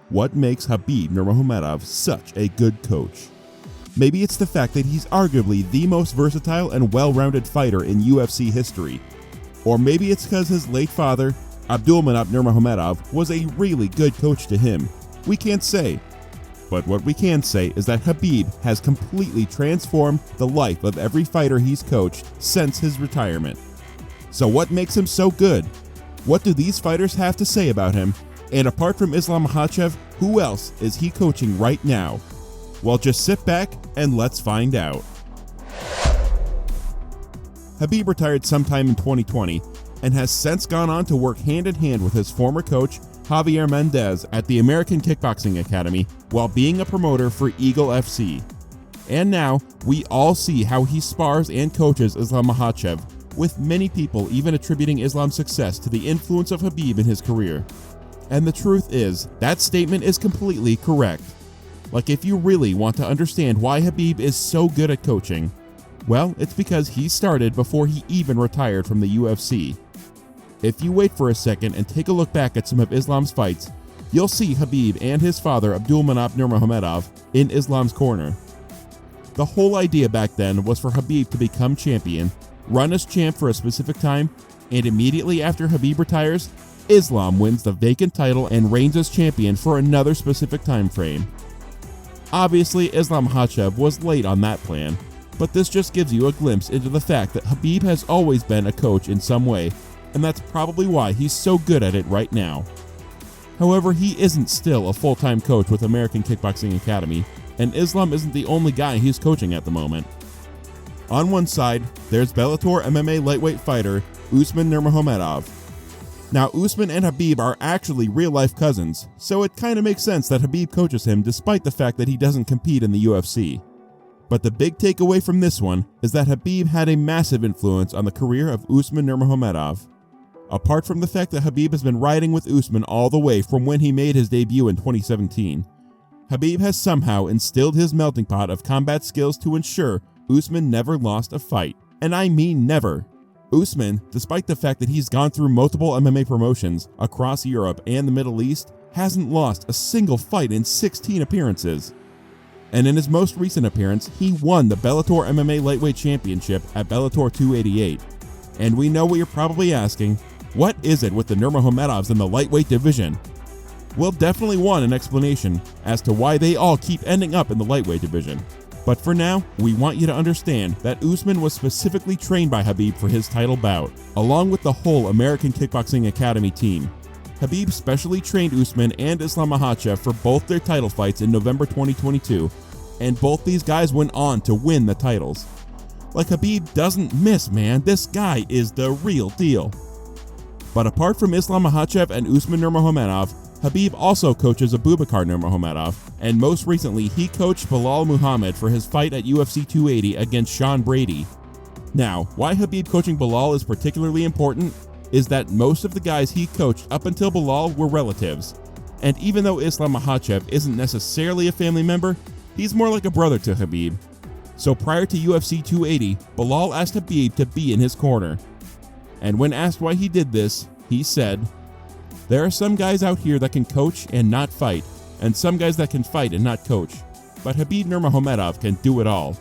What makes Khabib Nurmagomedov such a good coach? Maybe it's the fact that he's arguably the most versatile and well-rounded fighter in UFC history. Or maybe it's because his late father, Abdulmanap Nurmagomedov, was a really good coach to him. We can't say. But what we can say is that Khabib has completely transformed the life of every fighter he's coached since his retirement. So what makes him so good? What do these fighters have to say about him? And apart from Islam Makhachev, who else is he coaching right now? Well, just sit back and let's find out. Khabib retired sometime in 2020 and has since gone on to work hand in hand with his former coach, Javier Mendez, at the American Kickboxing Academy while being a promoter for Eagle FC. And now, we all see how he spars and coaches Islam Makhachev, with many people even attributing Islam's success to the influence of Khabib in his career. And the truth is, that statement is completely correct. Like, if you really want to understand why Khabib is so good at coaching, well, it's because he started before he even retired from the UFC. If you wait for a second and take a look back at some of Islam's fights, you'll see Khabib and his father Abdulmanap Nurmagomedov in Islam's corner. The whole idea back then was for Khabib to become champion, run as champ for a specific time, and immediately after Khabib retires, Islam wins the vacant title and reigns as champion for another specific time frame. Obviously, Islam Makhachev was late on that plan, but this just gives you a glimpse into the fact that Khabib has always been a coach in some way, and that's probably why he's so good at it right now. However, he isn't still a full-time coach with American Kickboxing Academy, and Islam isn't the only guy he's coaching at the moment. On one side, there's Bellator MMA lightweight fighter Usman Nurmagomedov. Now, Usman and Khabib are actually real-life cousins, so it kinda makes sense that Khabib coaches him despite the fact that he doesn't compete in the UFC. But the big takeaway from this one is that Khabib had a massive influence on the career of Usman Nurmagomedov. Apart from the fact that Khabib has been riding with Usman all the way from when he made his debut in 2017, Khabib has somehow instilled his melting pot of combat skills to ensure Usman never lost a fight. And I mean never. Usman, despite the fact that he's gone through multiple MMA promotions across Europe and the Middle East, hasn't lost a single fight in 16 appearances. And in his most recent appearance, he won the Bellator MMA Lightweight Championship at Bellator 288. And we know what you're probably asking, what is it with the Nurmagomedovs in the lightweight division? We'll definitely want an explanation as to why they all keep ending up in the lightweight division. But for now, we want you to understand that Usman was specifically trained by Khabib for his title bout, along with the whole American Kickboxing Academy team. Khabib specially trained Usman and Islam Makhachev for both their title fights in November 2022, and both these guys went on to win the titles. Like, Khabib doesn't miss, man. This guy is the real deal. But apart from Islam Makhachev and Usman Nurmagomedov, Khabib also coaches Abubakar Nurmagomedov, and most recently he coached Belal Muhammad for his fight at UFC 280 against Sean Brady. Now, why Khabib coaching Belal is particularly important is that most of the guys he coached up until Belal were relatives. And even though Islam Makhachev isn't necessarily a family member, he's more like a brother to Khabib. So prior to UFC 280, Belal asked Khabib to be in his corner. And when asked why he did this, he said, "There are some guys out here that can coach and not fight, and some guys that can fight and not coach. But Khabib Nurmagomedov can do it all.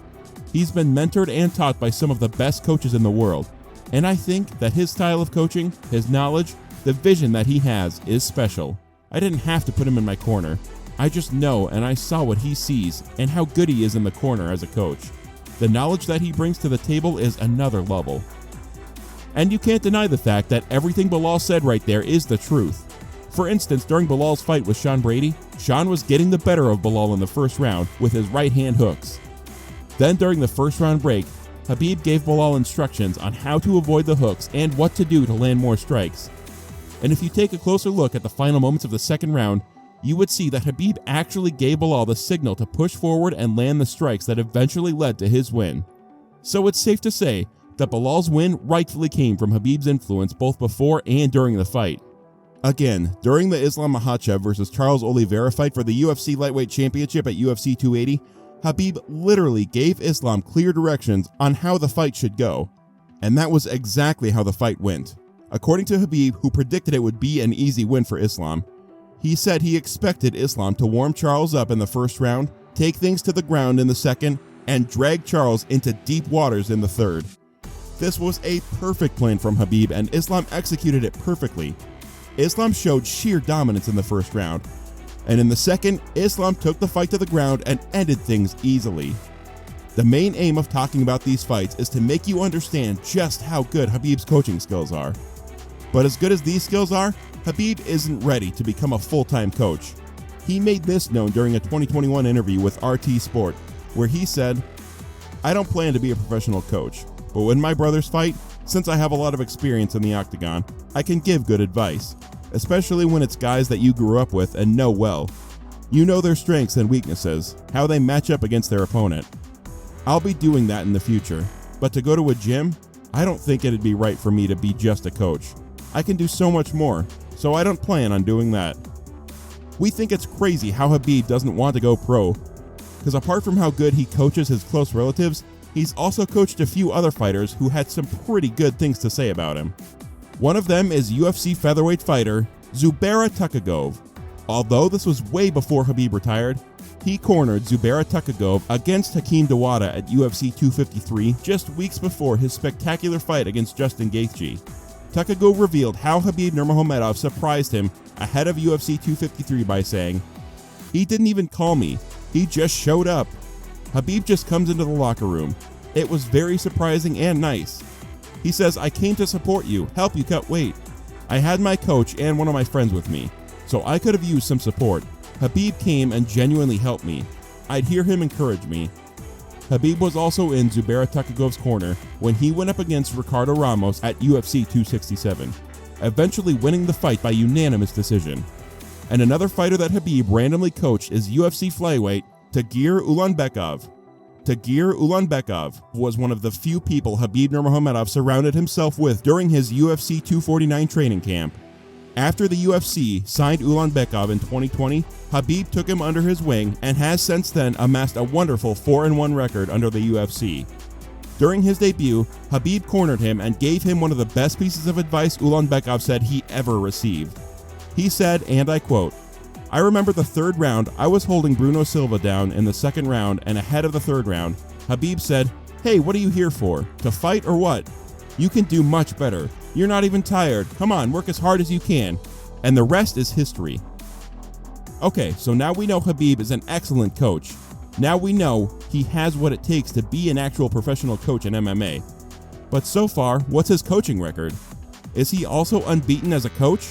He's been mentored and taught by some of the best coaches in the world. And I think that his style of coaching, his knowledge, the vision that he has is special. I didn't have to put him in my corner. I just know and I saw what he sees and how good he is in the corner as a coach. The knowledge that he brings to the table is another level." And you can't deny the fact that everything Belal said right there is the truth. For instance, during Belal's fight with Sean Brady, Sean was getting the better of Belal in the first round with his right hand hooks. Then during the first round break, Khabib gave Belal instructions on how to avoid the hooks and what to do to land more strikes. And if you take a closer look at the final moments of the second round, you would see that Khabib actually gave Belal the signal to push forward and land the strikes that eventually led to his win. So it's safe to say that Belal's win rightfully came from Khabib's influence both before and during the fight. Again, during the Islam Makhachev versus Charles Oliveira fight for the UFC Lightweight Championship at UFC 280, Khabib literally gave Islam clear directions on how the fight should go. And that was exactly how the fight went. According to Khabib, who predicted it would be an easy win for Islam, He said he expected Islam to warm Charles up in the first round, take things to the ground in the second, and drag Charles into deep waters in the third. This was a perfect plan from Khabib, and Islam executed it perfectly. Islam showed sheer dominance in the first round, and in the second, Islam took the fight to the ground and ended things easily. The main aim of talking about these fights is to make you understand just how good Khabib's coaching skills are. But as good as these skills are, Khabib isn't ready to become a full-time coach. He made this known during a 2021 interview with RT Sport, where he said, "I don't plan to be a professional coach, but when my brothers fight, since I have a lot of experience in the octagon, I can give good advice, especially when it's guys that you grew up with and know well. You know their strengths and weaknesses, how they match up against their opponent. I'll be doing that in the future, but to go to a gym, I don't think it'd be right for me to be just a coach. I can do so much more, so I don't plan on doing that." We think it's crazy how Khabib doesn't want to go pro, because apart from how good he coaches his close relatives, he's also coached a few other fighters who had some pretty good things to say about him. One of them is UFC featherweight fighter Zubaira Tukhugov. Although this was way before Khabib retired, he cornered Zubaira Tukhugov against Hakeem Dawada at UFC 253 just weeks before his spectacular fight against Justin Gaethje. Tukhugov revealed how Khabib Nurmagomedov surprised him ahead of UFC 253 by saying, "He didn't even call me, he just showed up. Khabib just comes into the locker room. It was very surprising and nice. He says, I came to support you, help you cut weight. I had my coach and one of my friends with me, so I could have used some support. Khabib came and genuinely helped me. I'd hear him encourage me." Khabib was also in Zubaira Tukhugov's corner when he went up against Ricardo Ramos at UFC 267, eventually winning the fight by unanimous decision. And another fighter that Khabib randomly coached is UFC flyweight Tagir Ulanbekov. Tagir Ulanbekov was one of the few people Khabib Nurmagomedov surrounded himself with during his UFC 249 training camp. After the UFC signed Ulanbekov in 2020, Khabib took him under his wing and has since then amassed a wonderful 4-1 record under the UFC. During his debut, Khabib cornered him and gave him one of the best pieces of advice Ulanbekov said he ever received. He said, and I quote, "I remember the third round, I was holding Bruno Silva down in the second round and ahead of the third round. Khabib said, 'Hey, what are you here for? To fight or what? You can do much better. You're not even tired. Come on, work as hard as you can.' And the rest is history." Okay, so now we know Khabib is an excellent coach. Now we know he has what it takes to be an actual professional coach in MMA. But so far, what's his coaching record? Is he also unbeaten as a coach?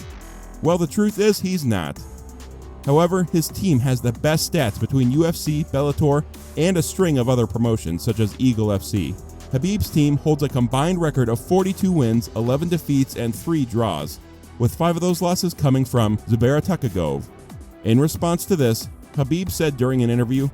Well, the truth is he's not. However, his team has the best stats between UFC, Bellator, and a string of other promotions such as Eagle FC. Khabib's team holds a combined record of 42 wins, 11 defeats, and 3 draws, with 5 of those losses coming from Zubaira Tukhugov. In response to this, Khabib said during an interview,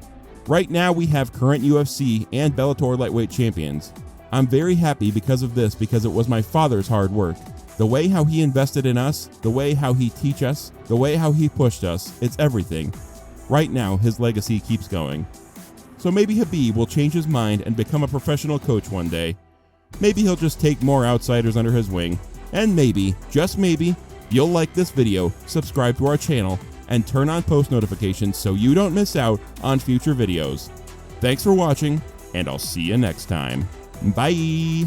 "Right now we have current UFC and Bellator lightweight champions. I'm very happy because of this because it was my father's hard work. The way how he invested in us, the way how he teach us, the way how he pushed us, it's everything. Right now, his legacy keeps going." So maybe Khabib will change his mind and become a professional coach one day. Maybe he'll just take more outsiders under his wing. And maybe, just maybe, you'll like this video, subscribe to our channel, and turn on post notifications so you don't miss out on future videos. Thanks for watching, and I'll see you next time. Bye!